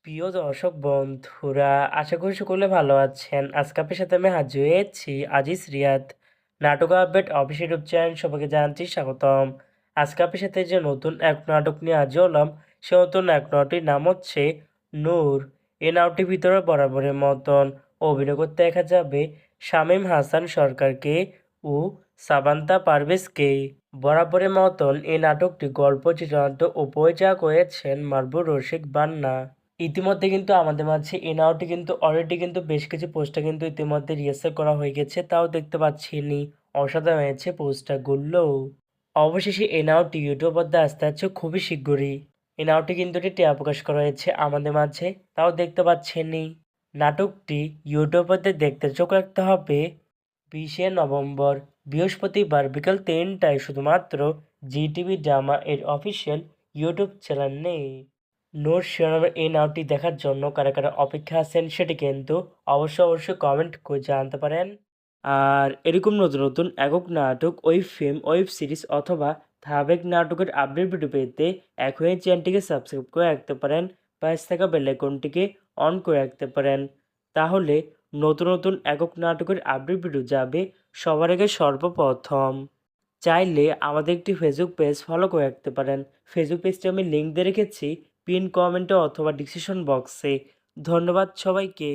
প্রিয় দর্শক বন্ধুরা, আশা করি সকলে ভালো আছেন। আজকে আপনার সাথে আমি হাজির হয়েছি আজিজ রিয়াদ নাটক আপডেট অফিসিয়াল ইউটিউব চ্যানেল। সবাইকে জানাচ্ছি স্বাগতম। আজকে আপনার সাথে যে নতুন এক নাটক নিয়ে হাজির হলাম, সে নতুন এক নাটকটির নাম হচ্ছে নূর। এই নাটকটির ভিতরে বরাবরের মতন অভিনয় করতে দেখা যাবে শামীম হাসান সরকারকে ও সাবান্তা পারভেজকে। বরাবরের মতন এই নাটকটি গল্প চিত্রনাট্য ও পরিচালনা করেছেন মাহবুব রশিদ বান্না। ইতিমধ্যে কিন্তু আমাদের মাঝে এই নাটকটি কিন্তু অলরেডি কিন্তু বেশ কিছু পোস্টার কিন্তু ইতিমধ্যে রিহার্সাল করা হয়ে গেছে, তাও দেখতে পাচ্ছি নি। অসাধারণ হয়েছে পোস্টারগুলো। অবশেষে এই নাটকটি ইউটিউব মধ্যে আসতে যাচ্ছে খুবই শীঘ্রই। এই নাটকটি কিন্তু একটি টিয়া প্রকাশ করা হয়েছে আমাদের মাঝে, তাও দেখতে পাচ্ছেন নি। নাটকটি ইউটিউব মধ্যে দেখতে চোখ রাখতে হবে 20শে নভেম্বর বৃহস্পতিবার বিকাল 3টায় শুধুমাত্র জিটিভি ড্রামা এর অফিসিয়াল ইউটিউব চ্যানেলে। নূর শিরোনামের এই নাটকটি দেখার জন্য কারা কারা অপেক্ষা আছেন সেটি কিন্তু অবশ্যই কমেন্ট করে জানাতে পারেন। আর এরকম নতুন নতুন একক নাটক, ওয়েব ফিল্ম, ওয়েব সিরিজ অথবা ধারাবাহিক নাটকের আপডেট ভিডিও পেতে এখনই চ্যানেলটিকে সাবস্ক্রাইব করে রাখতে পারেন, পাশে থাকা বেল আইকনটিকে অন করে রাখতে পারেন। তাহলে নতুন নতুন একক নাটকের আপডেট ভিডিও যাবে সবার আগে সর্বপ্রথম। চাইলে আমাদের একটি ফেসবুক পেজ ফলো করে রাখতে পারেন। ফেসবুক পেজটি আমি লিঙ্ক দিয়ে রেখেছি পিন কমেন্টে অথবা ডিসক্রিপশন বক্সে। ধন্যবাদ সবাইকে।